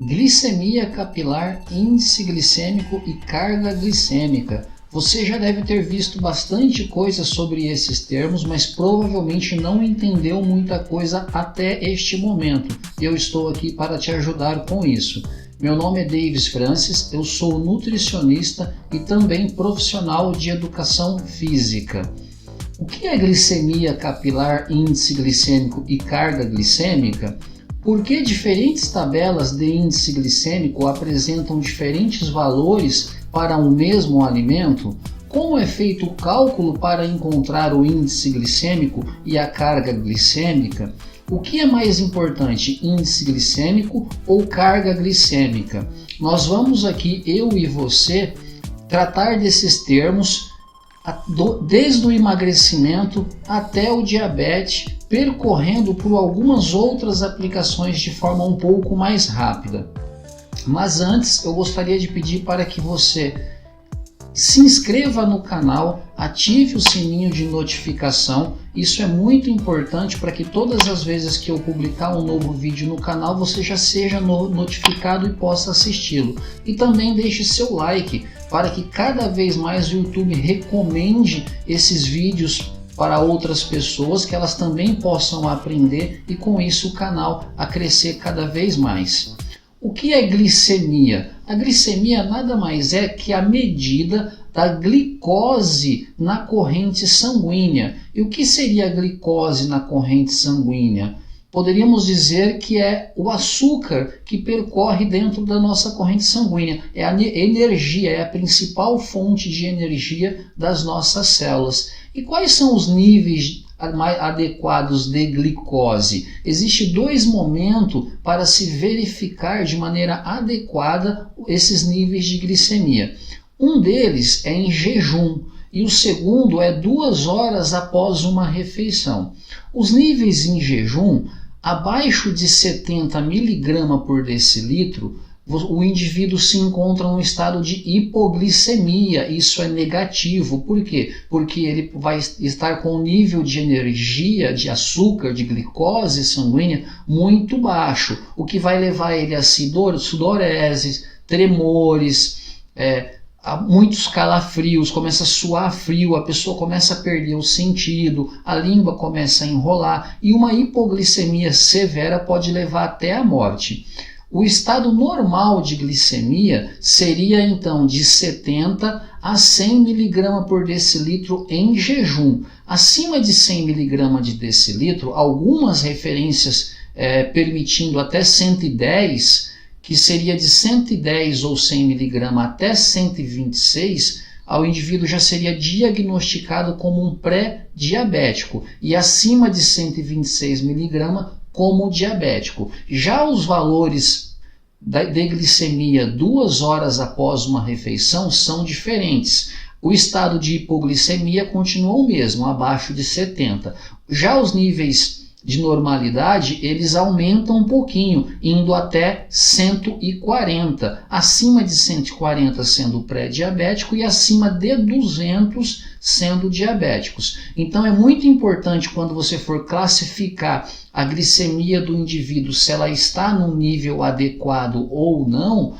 Glicemia capilar, índice glicêmico e carga glicêmica. Você já deve ter visto bastante coisa sobre esses termos, mas provavelmente não entendeu muita coisa até este momento. Eu estou aqui para te ajudar com isso. Meu nome é Davis Francis, eu sou nutricionista e também profissional de educação física. O que é glicemia capilar, índice glicêmico e carga glicêmica? Por que diferentes tabelas de índice glicêmico apresentam diferentes valores para um mesmo alimento? Como é feito o cálculo para encontrar o índice glicêmico e a carga glicêmica? O que é mais importante, índice glicêmico ou carga glicêmica? Nós vamos aqui, eu e você, tratar desses termos desde o emagrecimento até o diabetes, percorrendo por algumas outras aplicações de forma um pouco mais rápida. Mas antes, eu gostaria de pedir para que você se inscreva no canal, ative o sininho de notificação. Isso é muito importante para que todas as vezes que eu publicar um novo vídeo no canal, você já seja notificado e possa assisti-lo. E também deixe seu like para que cada vez mais o YouTube recomende esses vídeos para outras pessoas, que elas também possam aprender e com isso o canal a crescer cada vez mais. O que é glicemia? A glicemia nada mais é que a medida da glicose na corrente sanguínea. E o que seria a glicose na corrente sanguínea? Poderíamos dizer que é o açúcar que percorre dentro da nossa corrente sanguínea. É a energia, é a principal fonte de energia das nossas células. E quais são os níveis mais adequados de glicose? Existem dois momentos para se verificar de maneira adequada esses níveis de glicemia. Um deles é em jejum e o segundo é 2 horas após uma refeição. Os níveis em jejum, abaixo de 70 mg por decilitro, o indivíduo se encontra em um estado de hipoglicemia. Isso é negativo. Por quê? Porque ele vai estar com um nível de energia, de açúcar, de glicose sanguínea muito baixo, o que vai levar ele a sudorese, tremores, muitos calafrios, começa a suar frio, a pessoa começa a perder o sentido, a língua começa a enrolar e uma hipoglicemia severa pode levar até a morte. O estado normal de glicemia seria então de 70 a 100 mg por decilitro em jejum. Acima de 100 mg de decilitro, algumas referências permitindo até 110, que seria de 110 ou 100 mg até 126, o indivíduo já seria diagnosticado como um pré-diabético e acima de 126 mg como diabético. Já os valores de glicemia 2 horas após uma refeição são diferentes. O estado de hipoglicemia continua o mesmo, abaixo de 70. Já os níveis de normalidade, eles aumentam um pouquinho, indo até 140, acima de 140 sendo pré-diabético e acima de 200 sendo diabéticos. Então é muito importante quando você for classificar a glicemia do indivíduo, se ela está num nível adequado ou não,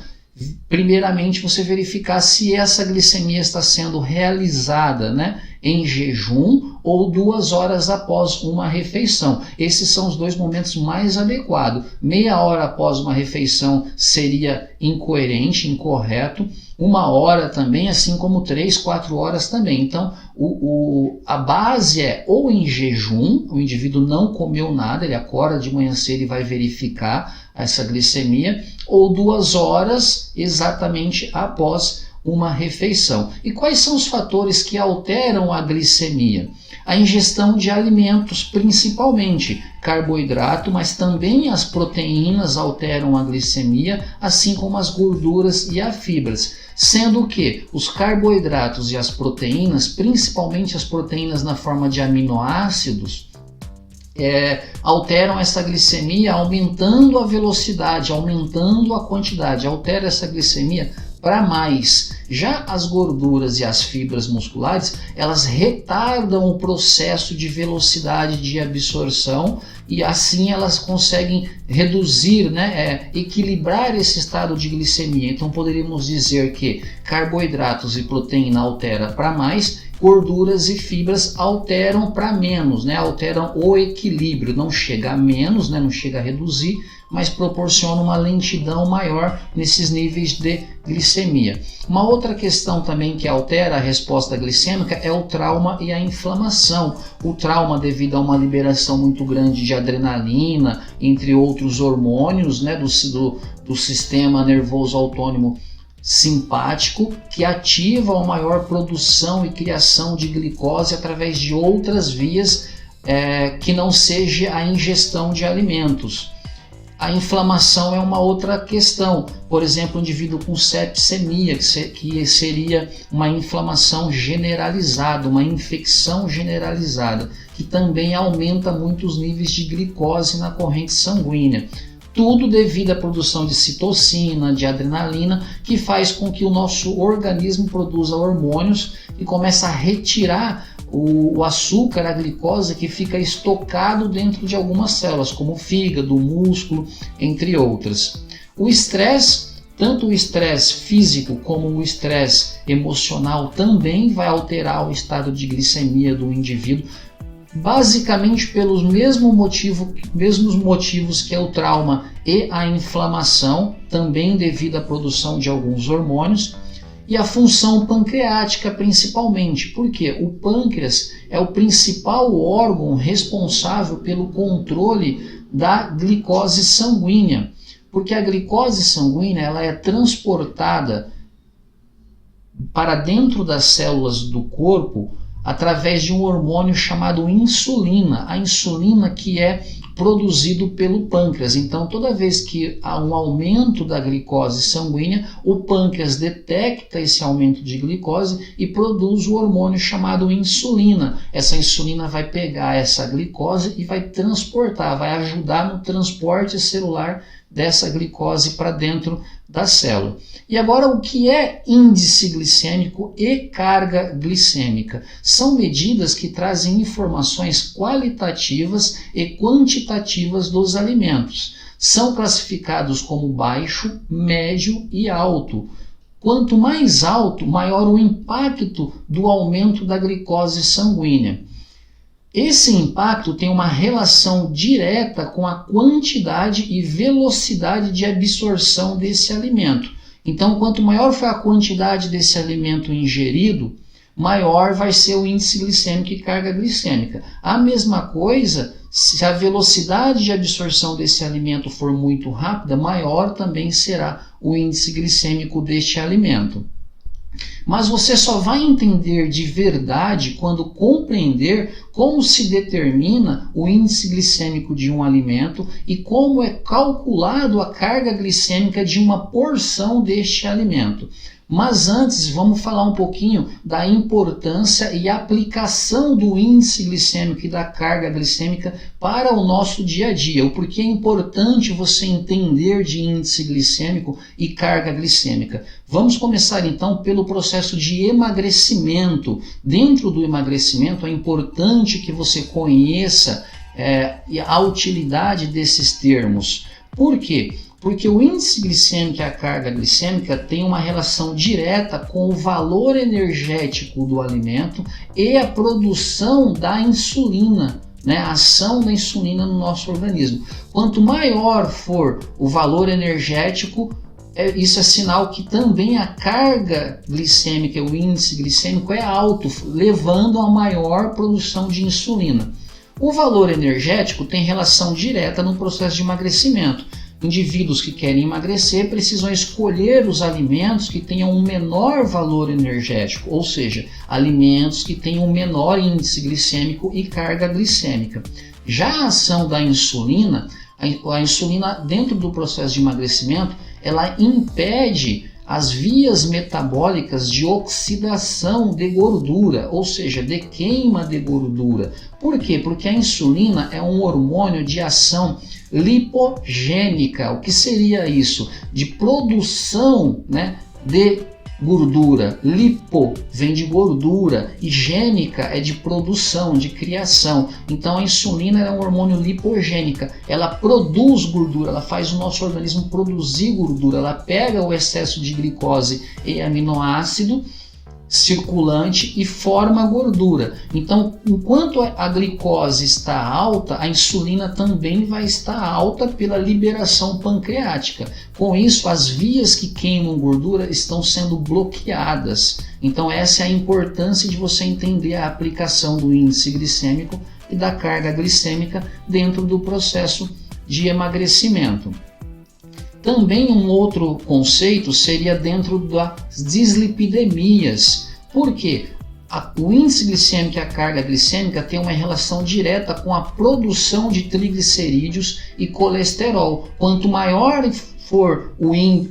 primeiramente você verificar se essa glicemia está sendo realizada, em jejum ou 2 horas após uma refeição. Esses são os dois momentos mais adequados. Meia hora após uma refeição seria incoerente, incorreto. 1 hora também, assim como 3, 4 horas também. Então, a base é ou em jejum, o indivíduo não comeu nada, ele acorda de manhã cedo e vai verificar essa glicemia, ou 2 horas exatamente após uma refeição. E quais são os fatores que alteram a glicemia? A ingestão de alimentos, principalmente carboidrato, mas também as proteínas alteram a glicemia, assim como as gorduras e as fibras. Sendo que os carboidratos e as proteínas, principalmente as proteínas na forma de aminoácidos, alteram essa glicemia aumentando a velocidade, aumentando a quantidade, altera essa glicemia para mais. Já as gorduras e as fibras musculares, elas retardam o processo de velocidade de absorção e assim elas conseguem reduzir, equilibrar esse estado de glicemia. Então poderíamos dizer que carboidratos e proteína altera para mais, gorduras e fibras alteram para menos, alteram o equilíbrio, não chega a menos, não chega a reduzir, mas proporciona uma lentidão maior nesses níveis de glicemia. Uma outra questão também que altera a resposta glicêmica é o trauma e a inflamação. O trauma devido a uma liberação muito grande de adrenalina, entre outros hormônios, do sistema nervoso autônomo simpático, que ativa a maior produção e criação de glicose através de outras vias que não seja a ingestão de alimentos. A inflamação é uma outra questão, por exemplo, um indivíduo com sepsemia, que seria uma inflamação generalizada, uma infecção generalizada, que também aumenta muito os níveis de glicose na corrente sanguínea. Tudo devido à produção de citocina, de adrenalina, que faz com que o nosso organismo produza hormônios e comece a retirar o açúcar, a glicose que fica estocado dentro de algumas células, como o fígado, o músculo, entre outras. O estresse, tanto o estresse físico como o estresse emocional, também vai alterar o estado de glicemia do indivíduo, basicamente pelos mesmos motivos que é o trauma e a inflamação, também devido à produção de alguns hormônios, e a função pancreática principalmente, porque o pâncreas é o principal órgão responsável pelo controle da glicose sanguínea, porque a glicose sanguínea ela é transportada para dentro das células do corpo através de um hormônio chamado insulina, a insulina que é produzido pelo pâncreas. Então, toda vez que há um aumento da glicose sanguínea, o pâncreas detecta esse aumento de glicose e produz o hormônio chamado insulina. Essa insulina vai pegar essa glicose e vai transportar, vai ajudar no transporte celular dessa glicose para dentro da célula. E agora, o que é índice glicêmico e carga glicêmica? São medidas que trazem informações qualitativas e quantitativas dos alimentos. São classificados como baixo, médio e alto. Quanto mais alto, maior o impacto do aumento da glicose sanguínea. Esse impacto tem uma relação direta com a quantidade e velocidade de absorção desse alimento. Então, quanto maior for a quantidade desse alimento ingerido, maior vai ser o índice glicêmico e carga glicêmica. A mesma coisa, se a velocidade de absorção desse alimento for muito rápida, maior também será o índice glicêmico deste alimento. Mas você só vai entender de verdade quando compreender como se determina o índice glicêmico de um alimento e como é calculado a carga glicêmica de uma porção deste alimento. Mas antes, vamos falar um pouquinho da importância e aplicação do índice glicêmico e da carga glicêmica para o nosso dia a dia. O porquê é importante você entender de índice glicêmico e carga glicêmica. Vamos começar então pelo processo de emagrecimento. Dentro do emagrecimento é importante que você conheça a utilidade desses termos. Por quê? Porque o índice glicêmico e a carga glicêmica tem uma relação direta com o valor energético do alimento e a produção da insulina, a ação da insulina no nosso organismo. Quanto maior for o valor energético, isso é sinal que também a carga glicêmica, o índice glicêmico é alto, levando a maior produção de insulina. O valor energético tem relação direta no processo de emagrecimento. Indivíduos que querem emagrecer precisam escolher os alimentos que tenham um menor valor energético, ou seja, alimentos que tenham um menor índice glicêmico e carga glicêmica. Já a ação da insulina, a insulina dentro do processo de emagrecimento, ela impede as vias metabólicas de oxidação de gordura, ou seja, de queima de gordura. Por quê? Porque a insulina é um hormônio de ação lipogênica. O que seria isso? De produção, de gordura. Lipo vem de gordura e gênica é de produção, de criação. Então a insulina é um hormônio lipogênica. Ela produz gordura, ela faz o nosso organismo produzir gordura. Ela pega o excesso de glicose e aminoácido circulante e forma gordura. Então, enquanto a glicose está alta, a insulina também vai estar alta pela liberação pancreática. Com isso, as vias que queimam gordura estão sendo bloqueadas. Então, essa é a importância de você entender a aplicação do índice glicêmico e da carga glicêmica dentro do processo de emagrecimento. Também um outro conceito seria dentro das dislipidemias. Por quê? O índice glicêmico e a carga glicêmica têm uma relação direta com a produção de triglicerídeos e colesterol. Quanto maior for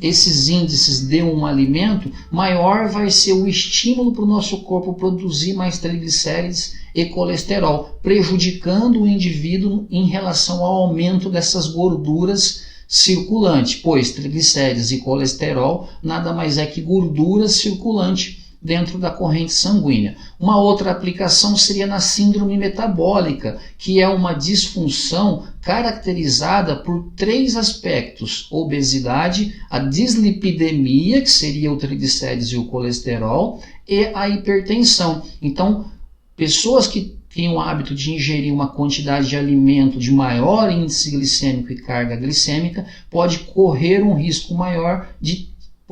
esses índices de um alimento, maior vai ser o estímulo para o nosso corpo produzir mais triglicérides e colesterol, prejudicando o indivíduo em relação ao aumento dessas gorduras circulante, pois triglicérides e colesterol nada mais é que gordura circulante dentro da corrente sanguínea. Uma outra aplicação seria na síndrome metabólica, que é uma disfunção caracterizada por 3 aspectos: obesidade, a dislipidemia, que seria o triglicérides e o colesterol, e a hipertensão. Então, pessoas que tem o hábito de ingerir uma quantidade de alimento de maior índice glicêmico e carga glicêmica, pode correr um risco maior de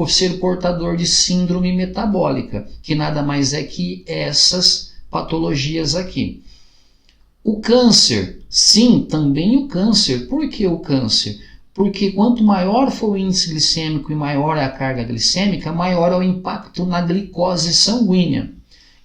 ser portador de síndrome metabólica, que nada mais é que essas patologias aqui. O câncer, sim, também o câncer. Por que o câncer? Porque quanto maior for o índice glicêmico e maior é a carga glicêmica, maior é o impacto na glicose sanguínea.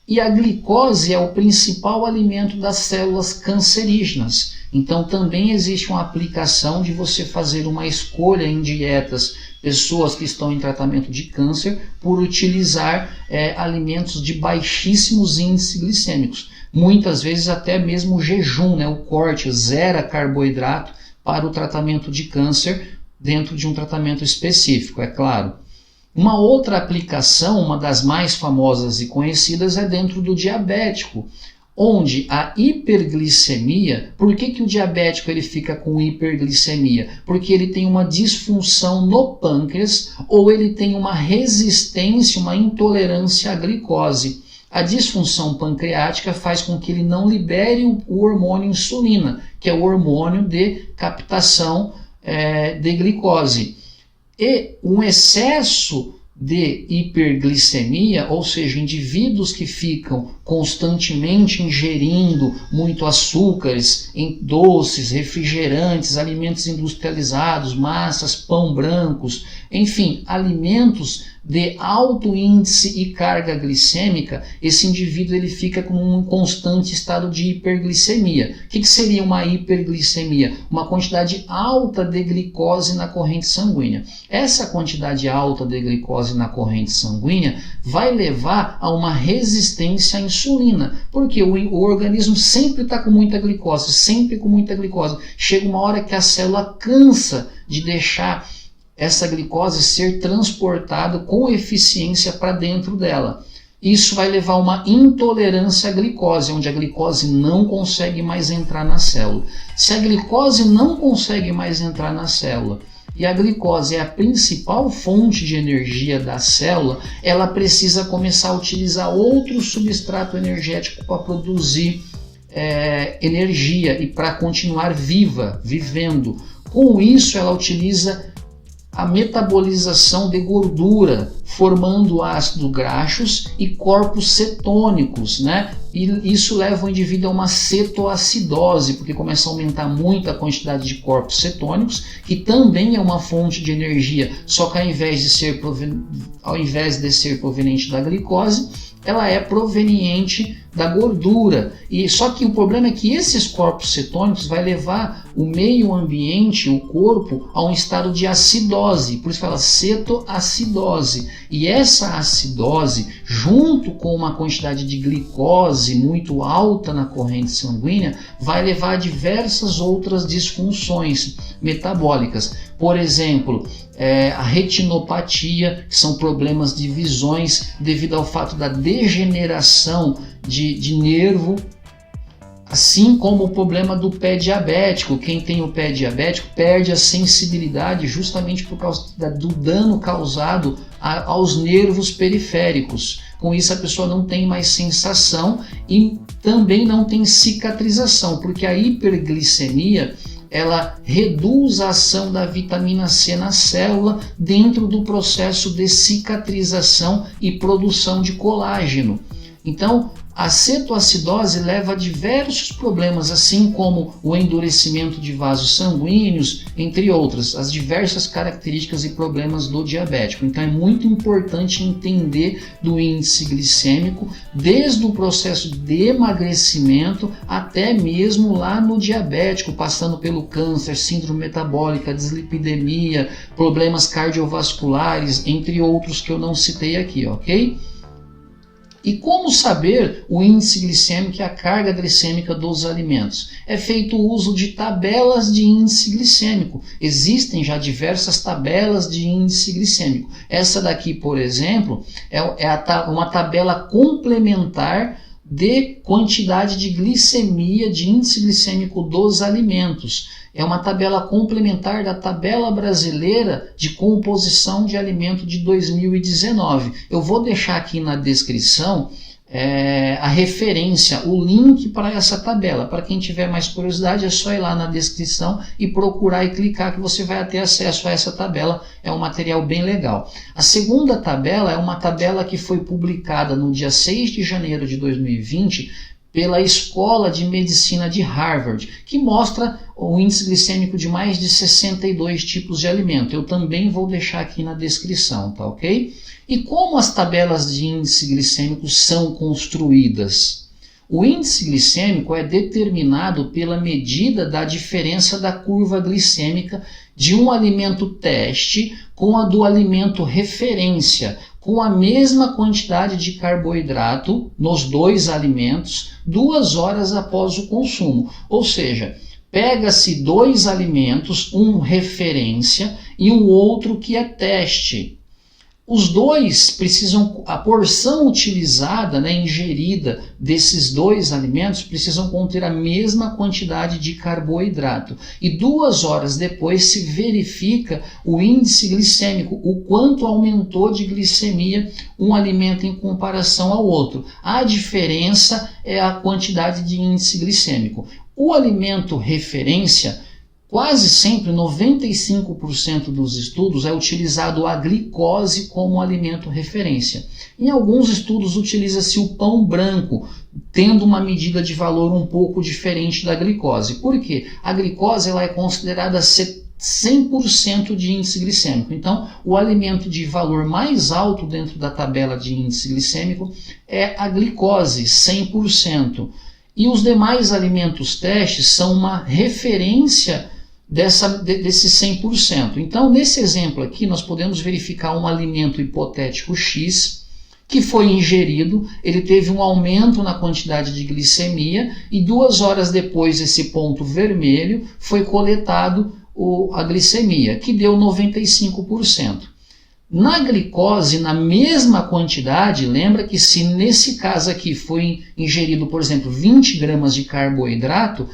E a glicose é o principal alimento das células cancerígenas. Então também existe uma aplicação de você fazer uma escolha em dietas, pessoas que estão em tratamento de câncer, por utilizar alimentos de baixíssimos índices glicêmicos. Muitas vezes até mesmo o jejum, o corte, zera carboidrato para o tratamento de câncer dentro de um tratamento específico, é claro. Uma outra aplicação, uma das mais famosas e conhecidas, é dentro do diabético, onde a hiperglicemia, por que o diabético ele fica com hiperglicemia? Porque ele tem uma disfunção no pâncreas ou ele tem uma resistência, uma intolerância à glicose. A disfunção pancreática faz com que ele não libere o hormônio insulina, que é o hormônio de captação de glicose. E um excesso de hiperglicemia, ou seja, indivíduos que ficam constantemente ingerindo muito açúcares, em doces, refrigerantes, alimentos industrializados, massas, pão brancos, enfim, alimentos de alto índice e carga glicêmica, esse indivíduo ele fica com um constante estado de hiperglicemia. O que seria uma hiperglicemia? Uma quantidade alta de glicose na corrente sanguínea. Essa quantidade alta de glicose na corrente sanguínea vai levar a uma resistência à insulina, porque o organismo sempre está com muita glicose, sempre com muita glicose. Chega uma hora que a célula cansa de deixar essa glicose ser transportada com eficiência para dentro dela. Isso vai levar a uma intolerância à glicose, onde a glicose não consegue mais entrar na célula. Se a glicose não consegue mais entrar na célula e a glicose é a principal fonte de energia da célula, ela precisa começar a utilizar outro substrato energético para produzir energia e para continuar vivendo. Com isso, ela utiliza a metabolização de gordura, formando ácidos graxos e corpos cetônicos, E isso leva o indivíduo a uma cetoacidose, porque começa a aumentar muito a quantidade de corpos cetônicos, que também é uma fonte de energia, só que ao invés de ser proveniente da glicose, ela é proveniente da gordura. E só que o problema é que esses corpos cetônicos vai levar o meio ambiente, o corpo, a um estado de acidose, por isso fala cetoacidose. E essa acidose, junto com uma quantidade de glicose muito alta na corrente sanguínea, vai levar a diversas outras disfunções metabólicas. Por exemplo, a retinopatia, que são problemas de visões devido ao fato da degeneração de nervo, assim como o problema do pé diabético. Quem tem o pé diabético perde a sensibilidade justamente por causa do dano causado aos nervos periféricos. Com isso a pessoa não tem mais sensação e também não tem cicatrização, porque a hiperglicemia ela reduz a ação da vitamina C na célula dentro do processo de cicatrização e produção de colágeno. Então, a cetoacidose leva a diversos problemas, assim como o endurecimento de vasos sanguíneos, entre outras, as diversas características e problemas do diabético. Então é muito importante entender do índice glicêmico, desde o processo de emagrecimento até mesmo lá no diabético, passando pelo câncer, síndrome metabólica, dislipidemia, problemas cardiovasculares, entre outros que eu não citei aqui, ok? E como saber o índice glicêmico e a carga glicêmica dos alimentos? É feito o uso de tabelas de índice glicêmico. Existem já diversas tabelas de índice glicêmico. Essa daqui, por exemplo, é uma tabela complementar de quantidade de glicemia, de índice glicêmico dos alimentos. É uma tabela complementar da tabela brasileira de composição de alimento de 2019. Eu vou deixar aqui na descrição a referência, o link para essa tabela. Para quem tiver mais curiosidade, é só ir lá na descrição e procurar e clicar que você vai ter acesso a essa tabela. É um material bem legal. A segunda tabela é uma tabela que foi publicada no dia 6 de janeiro de 2020 pela Escola de Medicina de Harvard, que mostra o índice glicêmico de mais de 62 tipos de alimento. Eu também vou deixar aqui na descrição, tá ok? E como as tabelas de índice glicêmico são construídas? O índice glicêmico é determinado pela medida da diferença da curva glicêmica de um alimento teste com a do alimento referência, com a mesma quantidade de carboidrato nos dois alimentos 2 horas após o consumo. Ou seja, pega-se dois alimentos, um referência e um outro que é teste. Os dois precisam, a porção utilizada, ingerida desses dois alimentos precisam conter a mesma quantidade de carboidrato. E 2 horas depois se verifica o índice glicêmico, o quanto aumentou de glicemia um alimento em comparação ao outro. A diferença é a quantidade de índice glicêmico. O alimento referência, quase sempre, 95% dos estudos, é utilizado a glicose como alimento referência. Em alguns estudos utiliza-se o pão branco, tendo uma medida de valor um pouco diferente da glicose. Por quê? A glicose ela é considerada 100% de índice glicêmico. Então, o alimento de valor mais alto dentro da tabela de índice glicêmico é a glicose, 100%. E os demais alimentos testes são uma referência desse 100%. Então, nesse exemplo aqui, nós podemos verificar um alimento hipotético X que foi ingerido, ele teve um aumento na quantidade de glicemia e 2 horas depois, esse ponto vermelho, foi coletado a glicemia, que deu 95%. Na glicose, na mesma quantidade, lembra que se nesse caso aqui foi ingerido, por exemplo, 20 gramas de carboidrato,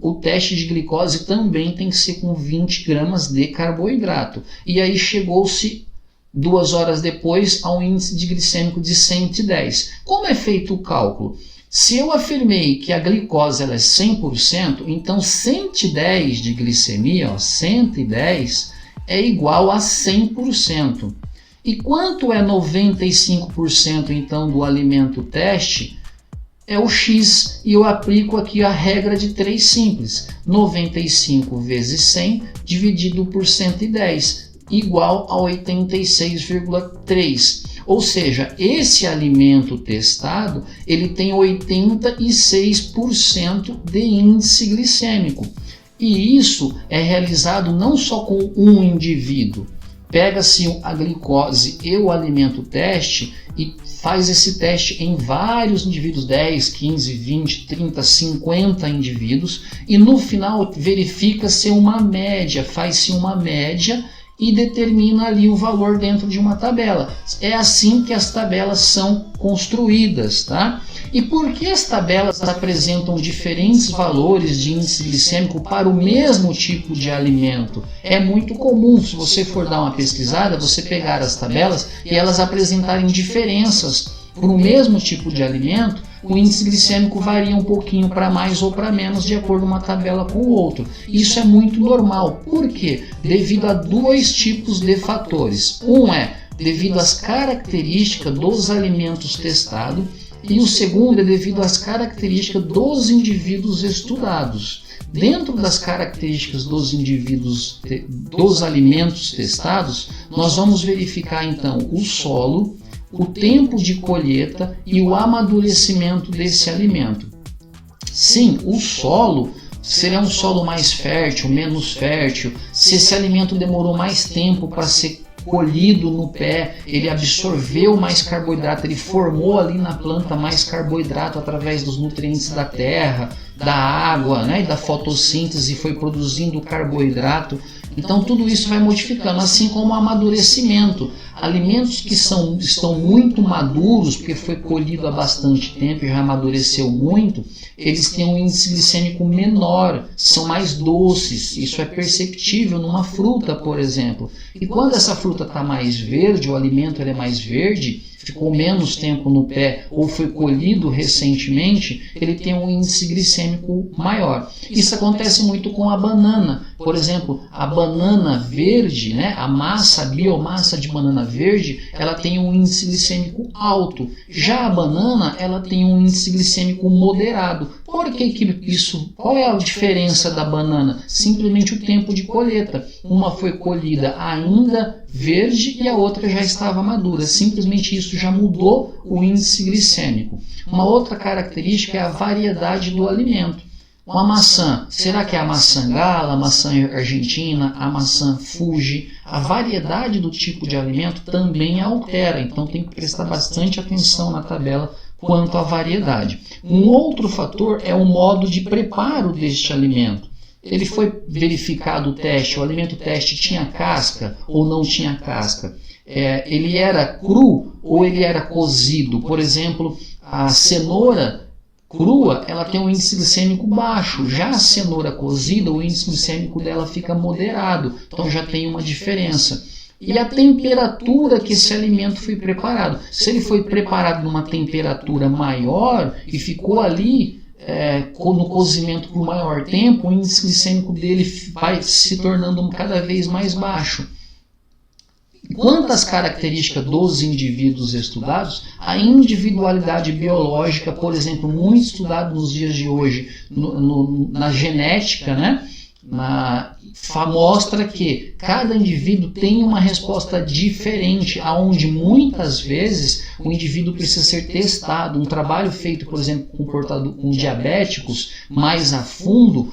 o teste de glicose também tem que ser com 20 gramas de carboidrato. E aí chegou-se 2 horas depois a um índice de glicêmico de 110. Como é feito o cálculo? Se eu afirmei que a glicose ela é 100%, então 110 de glicemia, 110, é igual a 100%. E quanto é 95% então do alimento teste? É o X, e eu aplico aqui a regra de 3 simples. 95 vezes 100 dividido por 110, igual a 86,3. Ou seja, esse alimento testado, ele tem 86% de índice glicêmico. E isso é realizado não só com um indivíduo. pega-se a glicose e o alimento teste e faz esse teste em vários indivíduos, 10, 15, 20, 30, 50 indivíduos, e no final verifica-se uma média, faz-se uma média e determina ali o valor dentro de uma tabela. É assim que as tabelas são construídas, tá? E por que as tabelas apresentam diferentes valores de índice glicêmico para o mesmo tipo de alimento? É muito comum, se você for dar uma pesquisada, você pegar as tabelas e elas apresentarem diferenças para o mesmo tipo de alimento. O índice glicêmico varia um pouquinho para mais ou para menos de acordo com uma tabela com o outro. Isso é muito normal. Por quê? Devido a dois tipos de fatores. Um é devido às características dos alimentos testados e o segundo é devido às características dos indivíduos estudados. Dentro das características dos indivíduos, dos alimentos testados, nós vamos verificar então o solo, o tempo de colheita e o amadurecimento desse alimento. Sim, o solo seria um solo mais fértil, menos fértil, se esse alimento demorou mais tempo para ser colhido no pé, ele absorveu mais carboidrato, ele formou ali na planta mais carboidrato através dos nutrientes da terra, da água, né, e da fotossíntese, foi produzindo carboidrato. Então tudo isso vai modificando, assim como o amadurecimento. Alimentos que estão muito maduros, porque foi colhido há bastante tempo e já amadureceu muito, eles têm um índice glicêmico menor, são mais doces. Isso é perceptível numa fruta, por exemplo. E quando essa fruta está mais verde, o alimento é mais verde, ficou menos tempo no pé ou foi colhido recentemente, ele tem um índice glicêmico maior. Isso acontece muito com a banana. Por exemplo, a banana verde, né, a biomassa de banana verde, ela tem um índice glicêmico alto. Já a banana, ela tem um índice glicêmico moderado. Por que isso? Qual é a diferença da banana? Simplesmente o tempo de colheita. Uma foi colhida ainda verde e a outra já estava madura. Simplesmente isso já mudou o índice glicêmico. Uma outra característica é a variedade do alimento. Uma maçã, será que é a maçã gala, a maçã argentina, a maçã Fuji? A variedade do tipo de alimento também altera, então tem que prestar bastante atenção na tabela quanto à variedade. Um outro fator é o modo de preparo deste alimento. Ele foi verificado o teste, o alimento teste tinha casca ou não tinha casca? Ele era cru ou ele era cozido? Por exemplo, a cenoura crua, ela tem um índice glicêmico baixo. Já a cenoura cozida, o índice glicêmico dela fica moderado. Então já tem uma diferença. E a temperatura que esse alimento foi preparado. Se ele foi preparado numa temperatura maior e ficou ali no cozimento por maior tempo, o índice glicêmico dele vai se tornando cada vez mais baixo. Quanto às características dos indivíduos estudados, a individualidade biológica, por exemplo, muito estudado nos dias de hoje na genética, né? Mostra que cada indivíduo tem uma resposta diferente, aonde muitas vezes o indivíduo precisa ser testado. Um trabalho feito, por exemplo, com diabéticos mais a fundo,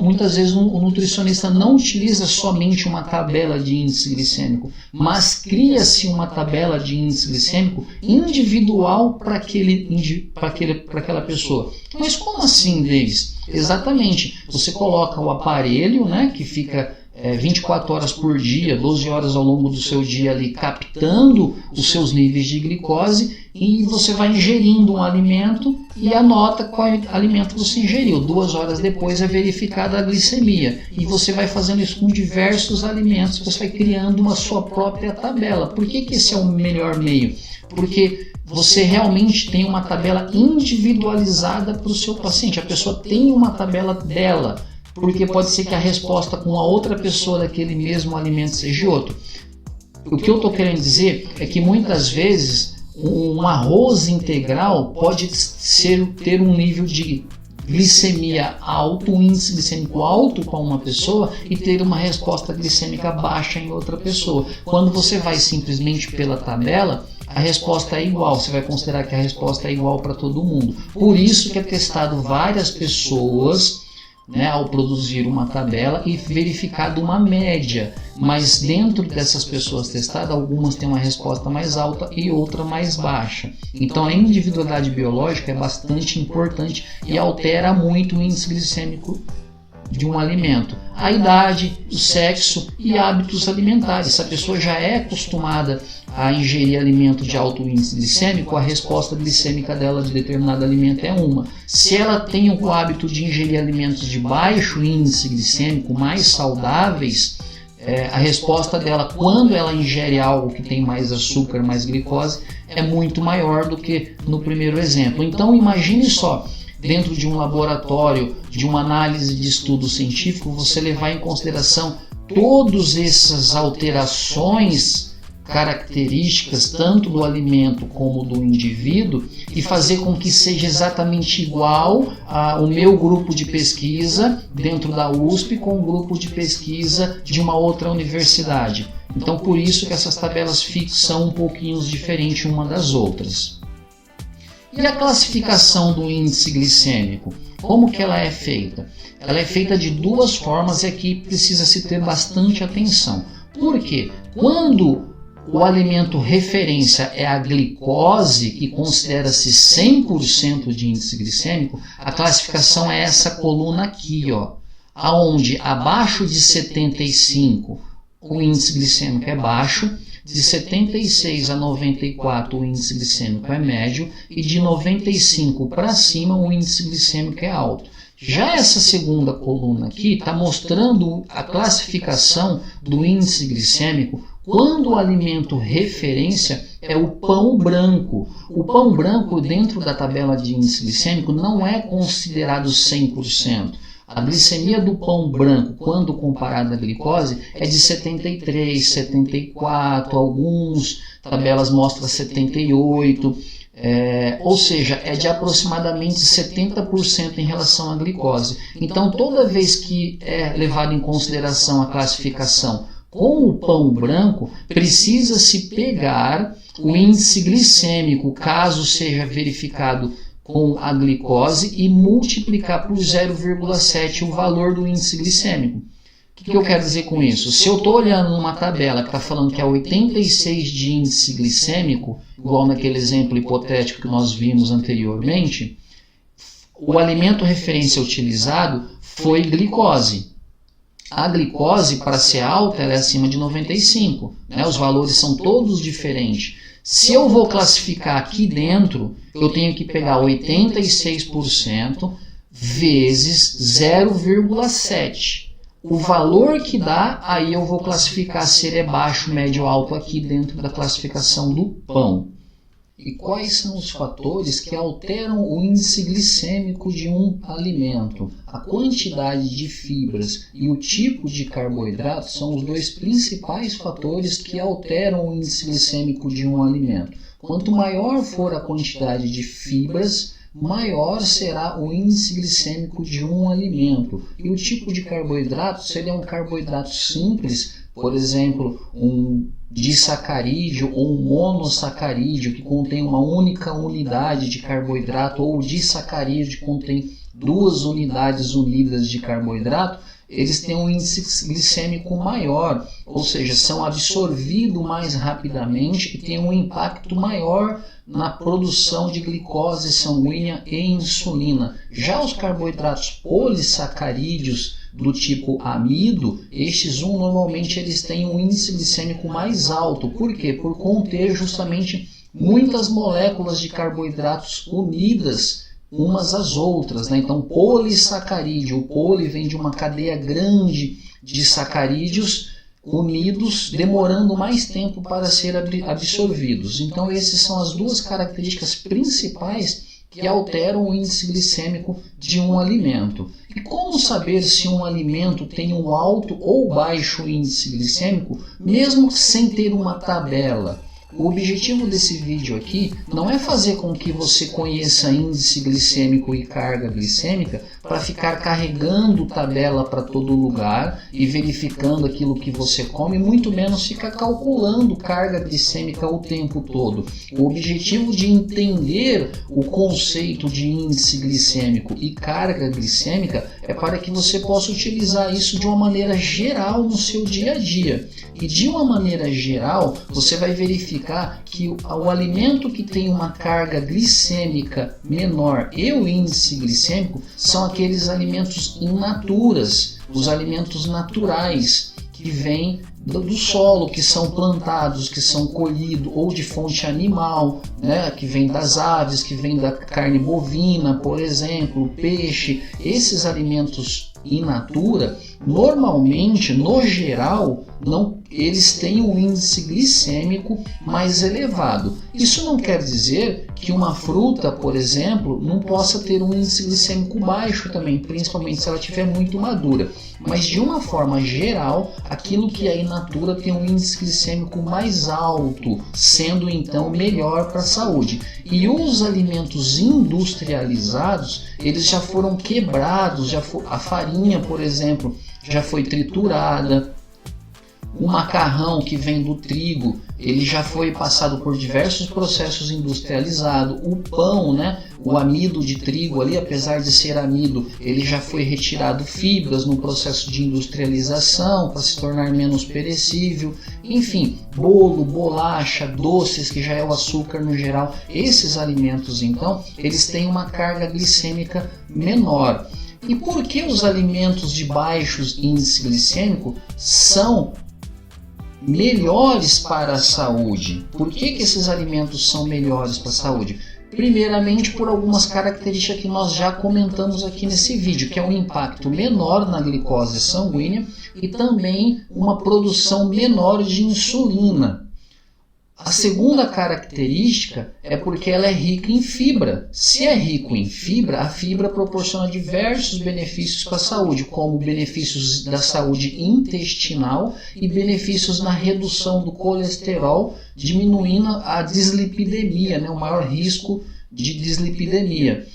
muitas vezes o nutricionista não utiliza somente uma tabela de índice glicêmico, mas cria-se uma tabela de índice glicêmico individual para aquela pessoa. Mas como assim, Davis? Exatamente, você coloca o aparelho, né, que fica 24 horas por dia, 12 horas ao longo do seu dia ali captando os seus níveis de glicose, e você vai ingerindo um alimento e anota qual alimento você ingeriu. 2 horas depois é verificada a glicemia e você vai fazendo isso com diversos alimentos, você vai criando uma sua própria tabela. Por que esse é o melhor meio? Porque você realmente tem uma tabela individualizada para o seu paciente. A pessoa tem uma tabela dela, porque pode ser que a resposta com a outra pessoa daquele mesmo alimento seja outro. O que eu estou querendo dizer é que muitas vezes um arroz integral pode ter um nível de glicemia alto, um índice glicêmico alto para uma pessoa e ter uma resposta glicêmica baixa em outra pessoa. Quando você vai simplesmente pela tabela, a resposta é igual, você vai considerar que a resposta é igual para todo mundo. Por isso que é testado várias pessoas né, ao produzir uma tabela e verificado uma média, mas dentro dessas pessoas testadas, algumas têm uma resposta mais alta e outra mais baixa. Então a individualidade biológica é bastante importante e altera muito o índice glicêmico de um alimento. A idade, o sexo e hábitos alimentares. Se a pessoa já é acostumada a ingerir alimento de alto índice glicêmico, a resposta glicêmica dela de determinado alimento é uma. Se ela tem o hábito de ingerir alimentos de baixo índice glicêmico, mais saudáveis, a resposta dela quando ela ingere algo que tem mais açúcar, mais glicose, é muito maior do que no primeiro exemplo. Então imagine só, dentro de um laboratório, de uma análise de estudo científico, você levar em consideração todas essas alterações características, tanto do alimento como do indivíduo, e fazer com que seja exatamente igual ao meu grupo de pesquisa dentro da USP com o grupo de pesquisa de uma outra universidade. Então, por isso que essas tabelas são um pouquinho diferentes uma das outras. E a classificação do índice glicêmico? Como que ela é feita? Ela é feita de duas formas e aqui precisa se ter bastante atenção. Por quê? Quando o alimento referência é a glicose, que considera-se 100% de índice glicêmico, a classificação é essa coluna aqui, ó, aonde abaixo de 75 o índice glicêmico é baixo, de 76 a 94 o índice glicêmico é médio e de 95 para cima o índice glicêmico é alto. Já essa segunda coluna aqui está mostrando a classificação do índice glicêmico quando o alimento referência é o pão branco. O pão branco dentro da tabela de índice glicêmico não é considerado 100%. A glicemia do pão branco, quando comparada à glicose, é de 73, 74, algumas tabelas mostram 78, ou seja, é de aproximadamente 70% em relação à glicose. Então, toda vez que é levado em consideração a classificação com o pão branco, precisa-se pegar o índice glicêmico, caso seja verificado com a glicose, e multiplicar por 0,7 o valor do índice glicêmico. O que eu quero dizer com isso? Se eu estou olhando numa tabela que está falando que é 86 de índice glicêmico, igual naquele exemplo hipotético que nós vimos anteriormente, o alimento referência utilizado foi glicose. A glicose, para ser alta, ela é acima de 95, né? Os valores são todos diferentes. Se eu vou classificar aqui dentro, eu tenho que pegar 86% vezes 0,7. O valor que dá, aí eu vou classificar se ele é baixo, médio ou alto aqui dentro da classificação do pão. E quais são os fatores que alteram o índice glicêmico de um alimento? A quantidade de fibras e o tipo de carboidrato são os dois principais fatores que alteram o índice glicêmico de um alimento. Quanto maior for a quantidade de fibras, maior será o índice glicêmico de um alimento. E o tipo de carboidrato, se ele é um carboidrato simples, por exemplo, um disacarídeo ou um monossacarídeo que contém uma única unidade de carboidrato, ou disacarídeo que contém duas unidades unidas de carboidrato, eles têm um índice glicêmico maior, ou seja, são absorvidos mais rapidamente e têm um impacto maior na produção de glicose sanguínea e insulina. Já os carboidratos polissacarídeos do tipo amido, estes normalmente eles têm um índice glicêmico mais alto. Por quê? Por conter justamente muitas moléculas de carboidratos unidas umas às outras, né? Então, polissacarídeo, o poli vem de uma cadeia grande de sacarídeos unidos, demorando mais tempo para ser absorvidos. Então, essas são as duas características principais que alteram o índice glicêmico de um alimento. E como saber se um alimento tem um alto ou baixo índice glicêmico, mesmo sem ter uma tabela? O objetivo desse vídeo aqui não é fazer com que você conheça índice glicêmico e carga glicêmica para ficar carregando tabela para todo lugar e verificando aquilo que você come, muito menos ficar calculando carga glicêmica o tempo todo. O objetivo de entender o conceito de índice glicêmico e carga glicêmica é para que você possa utilizar isso de uma maneira geral no seu dia a dia. E de uma maneira geral, você vai verificar que o alimento que tem uma carga glicêmica menor e o índice glicêmico são aqueles alimentos in naturas, os alimentos naturais que vêm do solo, que são plantados, que são colhidos ou de fonte animal, né, que vem das aves, que vem da carne bovina, por exemplo, peixe. Esses alimentos in natura, normalmente, no geral, eles têm um índice glicêmico mais elevado. Isso não quer dizer que uma fruta, por exemplo, não possa ter um índice glicêmico baixo também, principalmente se ela estiver muito madura. Mas de uma forma geral, aquilo que é in natura tem um índice glicêmico mais alto, sendo então melhor para a saúde. E os alimentos industrializados, eles já foram quebrados, a farinha, por exemplo, já foi triturada. O macarrão que vem do trigo, ele já foi passado por diversos processos industrializados. O pão, né, o amido de trigo ali, apesar de ser amido, ele já foi retirado fibras no processo de industrialização para se tornar menos perecível. Enfim, bolo, bolacha, doces, que já é o açúcar no geral. Esses alimentos, então, eles têm uma carga glicêmica menor. E por que os alimentos de baixo índice glicêmico são melhores para a saúde? Por que esses alimentos são melhores para a saúde? Primeiramente, por algumas características que nós já comentamos aqui nesse vídeo, que é um impacto menor na glicose sanguínea e também uma produção menor de insulina. A segunda característica é porque ela é rica em fibra. Se é rico em fibra, a fibra proporciona diversos benefícios para a saúde, como benefícios da saúde intestinal e benefícios na redução do colesterol, diminuindo a dislipidemia, né, o maior risco de dislipidemia.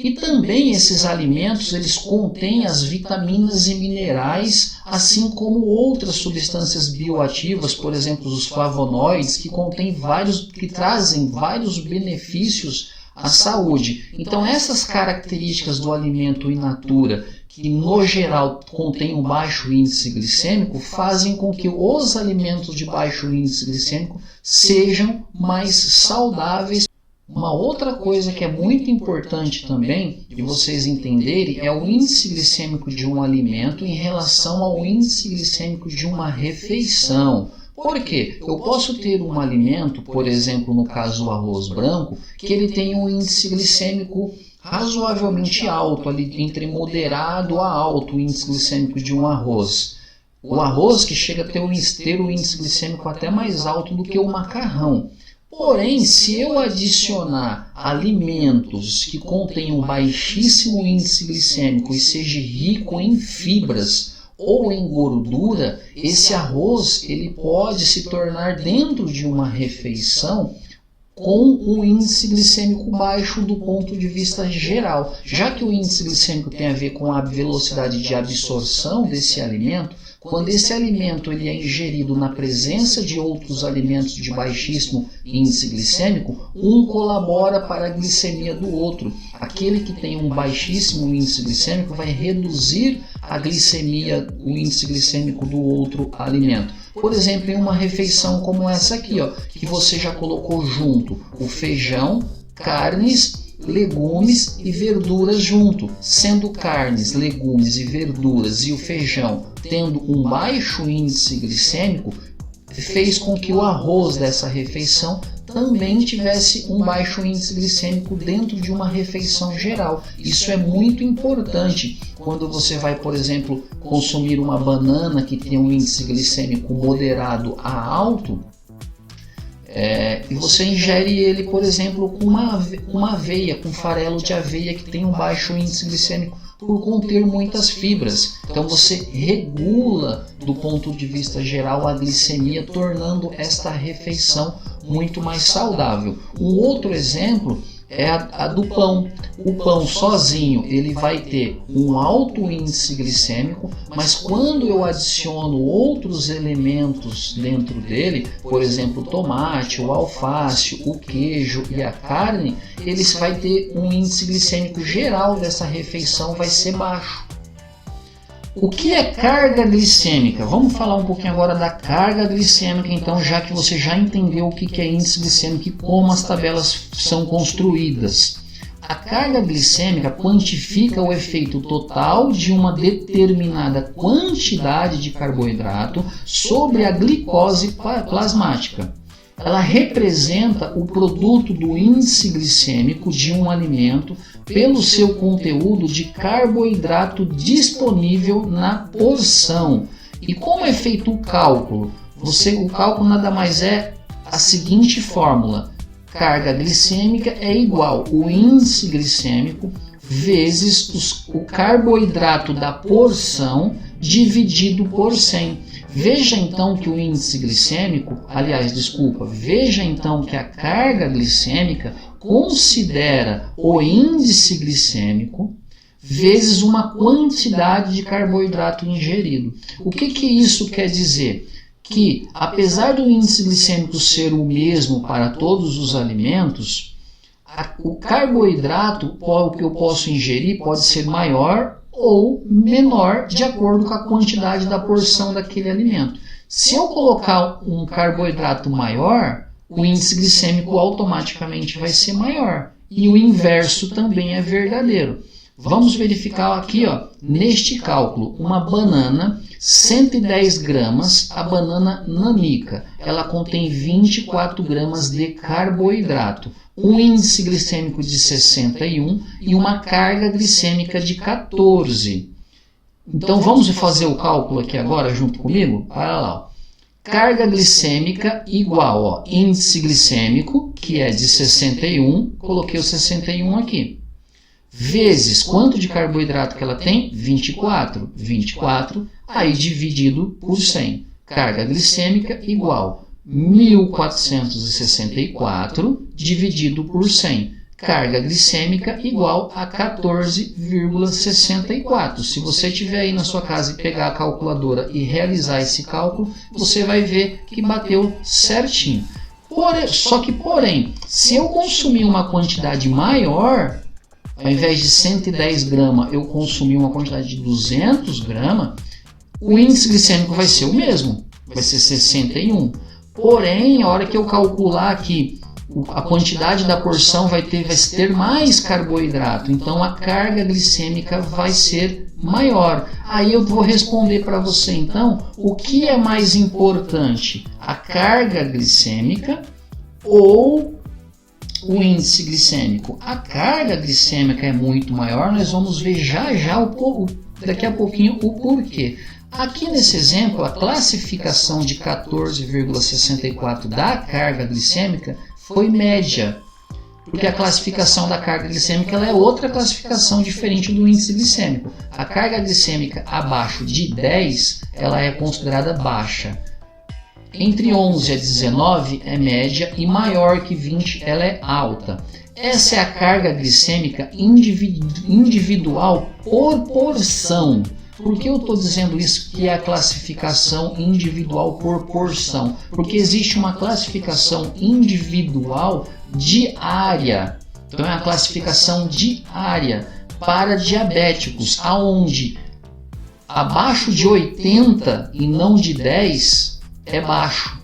E também esses alimentos, eles contêm as vitaminas e minerais, assim como outras substâncias bioativas, por exemplo, os flavonoides, que trazem vários benefícios à saúde. Então, essas características do alimento in natura, que no geral contém um baixo índice glicêmico, fazem com que os alimentos de baixo índice glicêmico sejam mais saudáveis. Uma outra coisa que é muito importante também de vocês entenderem é o índice glicêmico de um alimento em relação ao índice glicêmico de uma refeição. Por quê? Eu posso ter um alimento, por exemplo, no caso do arroz branco, que ele tem um índice glicêmico razoavelmente alto, ali entre moderado a alto o índice glicêmico de um arroz. O arroz que chega a ter o índice glicêmico até mais alto do que o macarrão. Porém, se eu adicionar alimentos que contenham baixíssimo índice glicêmico e seja rico em fibras ou em gordura, esse arroz ele pode se tornar dentro de uma refeição com um índice glicêmico baixo do ponto de vista geral. Já que o índice glicêmico tem a ver com a velocidade de absorção desse alimento, quando esse alimento ele é ingerido na presença de outros alimentos de baixíssimo índice glicêmico, um colabora para a glicemia do outro. Aquele que tem um baixíssimo índice glicêmico vai reduzir a glicemia, o índice glicêmico do outro alimento. Por exemplo, em uma refeição como essa aqui, ó, que você já colocou junto o feijão, carnes, legumes e verduras junto, sendo carnes, legumes e verduras e o feijão tendo um baixo índice glicêmico, fez com que o arroz dessa refeição também tivesse um baixo índice glicêmico dentro de uma refeição geral. Isso é muito importante quando você vai, por exemplo, consumir uma banana que tem um índice glicêmico moderado a alto, e você ingere ele, por exemplo, com uma aveia, com farelo de aveia que tem um baixo índice glicêmico por conter muitas fibras. Então você regula do ponto de vista geral a glicemia, tornando esta refeição muito mais saudável. Um outro exemplo é a do pão. O pão sozinho ele vai ter um alto índice glicêmico, mas quando eu adiciono outros elementos dentro dele, por exemplo, o tomate, o alface, o queijo e a carne, eles vai ter um índice glicêmico geral dessa refeição vai ser baixo. O que é carga glicêmica? Vamos falar um pouquinho agora da carga glicêmica, então, já que você já entendeu o que é índice glicêmico e como as tabelas são construídas. A carga glicêmica quantifica o efeito total de uma determinada quantidade de carboidrato sobre a glicose plasmática. Ela representa o produto do índice glicêmico de um alimento pelo seu conteúdo de carboidrato disponível na porção. E como é feito o cálculo? O cálculo nada mais é a seguinte fórmula: carga glicêmica é igual o índice glicêmico vezes o carboidrato da porção dividido por 100. Veja então que o índice glicêmico, veja então que a carga glicêmica considera o índice glicêmico vezes uma quantidade de carboidrato ingerido. O que isso quer dizer? Que apesar do índice glicêmico ser o mesmo para todos os alimentos, o carboidrato que eu posso ingerir pode ser maior ou menor de acordo com a quantidade da porção daquele alimento. Se eu colocar um carboidrato maior, o índice glicêmico automaticamente vai ser maior. E o inverso também é verdadeiro. Vamos verificar aqui, neste cálculo, uma banana, 110 gramas, a banana nanica. Ela contém 24 gramas de carboidrato, um índice glicêmico de 61 e uma carga glicêmica de 14. Então vamos fazer o cálculo aqui agora junto comigo? Olha lá. Carga glicêmica igual índice glicêmico, que é de 61, coloquei o 61 aqui, vezes quanto de carboidrato que ela tem? 24. 24, aí dividido por 100. Carga glicêmica igual 1464 dividido por 100. Carga glicêmica igual a 14,64. Se você estiver aí na sua casa e pegar a calculadora e realizar esse cálculo, você vai ver que bateu certinho. Porém, se eu consumir uma quantidade maior, ao invés de 110 gramas, eu consumir uma quantidade de 200 gramas, o índice glicêmico vai ser o mesmo, vai ser 61. Porém, a hora que eu calcular aqui, a quantidade da porção vai ter mais carboidrato, então a carga glicêmica vai ser maior. Aí eu vou responder para você então, o que é mais importante, a carga glicêmica ou o índice glicêmico? A carga glicêmica é muito maior, nós vamos ver daqui a pouquinho o porquê. Aqui nesse exemplo, a classificação de 14,64 da carga glicêmica foi média, porque a classificação da carga glicêmica ela é outra classificação diferente do índice glicêmico. A carga glicêmica abaixo de 10 ela é considerada baixa. Entre 11 a 19 é média e maior que 20 ela é alta. Essa é a carga glicêmica individual por porção. Por que eu estou dizendo isso que é a classificação individual por porção? Porque existe uma classificação individual diária. Então é a classificação diária para diabéticos, aonde abaixo de 80 e não de 10 é baixo.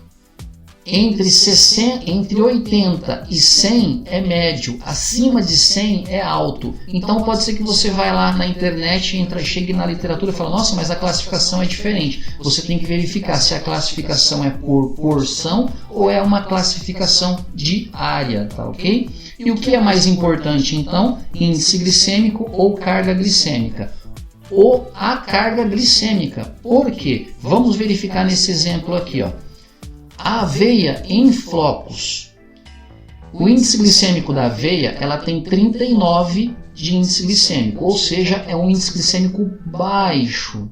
Entre 80 e 100 é médio, acima de 100 é alto. Então pode ser que você vai lá na internet, chegue na literatura e fale, nossa, mas a classificação é diferente. Você tem que verificar se a classificação é por porção ou é uma classificação diária, tá ok? E o que é mais importante então? Índice glicêmico ou carga glicêmica? Ou a carga glicêmica. Por quê? Vamos verificar nesse exemplo aqui, A aveia em flocos. O índice glicêmico da aveia ela tem 39 de índice glicêmico, ou seja, é um índice glicêmico baixo.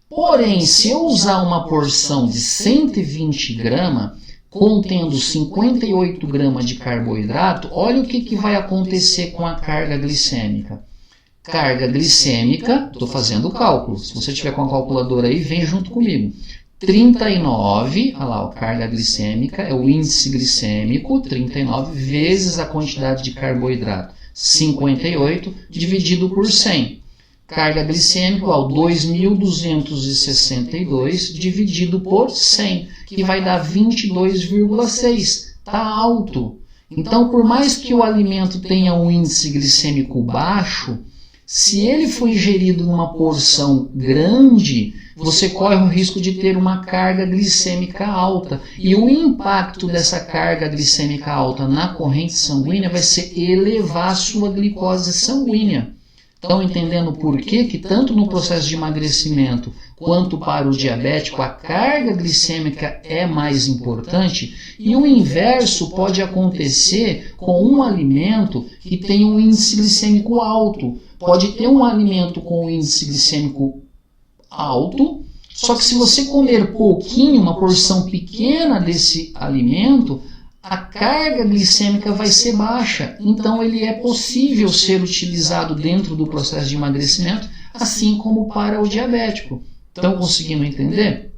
Porém, se eu usar uma porção de 120 gramas, contendo 58 gramas de carboidrato, olha o que vai acontecer com a carga glicêmica. Carga glicêmica, estou fazendo o cálculo, se você tiver com a calculadora aí, vem junto comigo. 39, olha lá, a carga glicêmica é o índice glicêmico, 39 vezes a quantidade de carboidrato, 58 dividido por 100. Carga glicêmica igual 2.262 dividido por 100, que vai dar 22,6. Está alto. Então, por mais que o alimento tenha um índice glicêmico baixo, se ele for ingerido numa porção grande, você corre o risco de ter uma carga glicêmica alta. E o impacto dessa carga glicêmica alta na corrente sanguínea vai ser elevar a sua glicose sanguínea. Estão entendendo por que tanto no processo de emagrecimento quanto para o diabético a carga glicêmica é mais importante? E o inverso pode acontecer com um alimento que tem um índice glicêmico alto. Pode ter um alimento com um índice glicêmico alto, só que se você comer pouquinho, uma porção pequena desse alimento, a carga glicêmica vai ser baixa, então ele é possível ser utilizado dentro do processo de emagrecimento, assim como para o diabético. Estão conseguindo entender?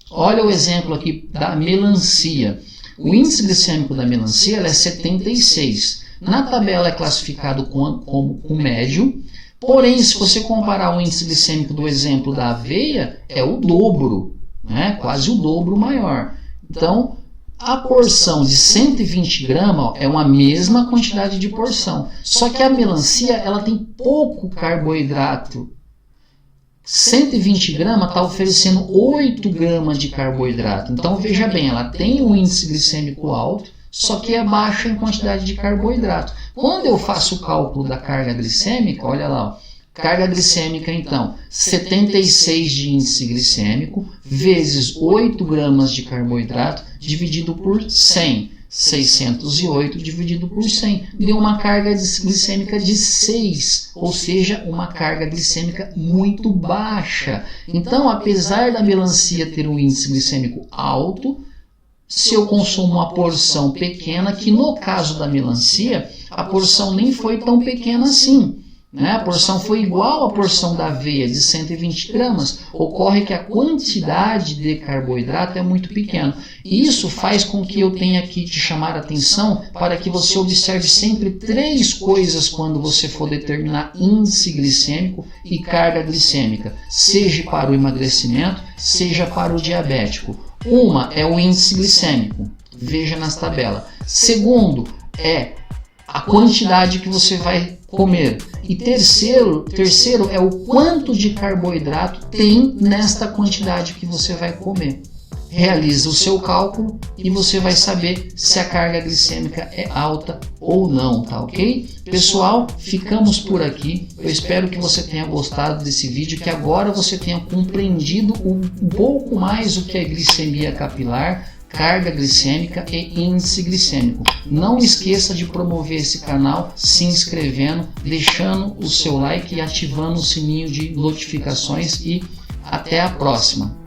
Olha o exemplo aqui da melancia. O índice glicêmico da melancia é 76. Na tabela é classificado como médio, porém, se você comparar o índice glicêmico do exemplo da aveia, é o dobro, né? Quase o dobro maior. Então, a porção de 120 gramas é uma mesma quantidade de porção, só que a melancia ela tem pouco carboidrato. 120 gramas está oferecendo 8 gramas de carboidrato. Então veja bem, ela tem um índice glicêmico alto, só que é baixa em quantidade de carboidrato. Quando eu faço o cálculo da carga glicêmica, olha lá, ó, carga glicêmica então, 76 de índice glicêmico vezes 8 gramas de carboidrato dividido por 100. 608 dividido por 100 deu uma carga glicêmica de 6, ou seja, uma carga glicêmica muito baixa. Então, apesar da melancia ter um índice glicêmico alto, se eu consumo uma porção pequena, que no caso da melancia, a porção nem foi tão pequena assim, né? A porção foi igual à porção da aveia, de 120 gramas. Ocorre que a quantidade de carboidrato é muito pequena. E isso faz com que eu tenha que te chamar a atenção para que você observe sempre 3 coisas quando você for determinar índice glicêmico e carga glicêmica, seja para o emagrecimento, seja para o diabético. Uma é o índice glicêmico, veja nas tabelas. Segundo é a quantidade que você vai comer. E terceiro é o quanto de carboidrato tem nesta quantidade que você vai comer. Realiza o seu cálculo e você vai saber se a carga glicêmica é alta ou não, tá ok? Pessoal, ficamos por aqui. Eu espero que você tenha gostado desse vídeo, que agora você tenha compreendido um pouco mais o que é glicemia capilar, carga glicêmica e índice glicêmico. Não esqueça de promover esse canal se inscrevendo, deixando o seu like e ativando o sininho de notificações e até a próxima.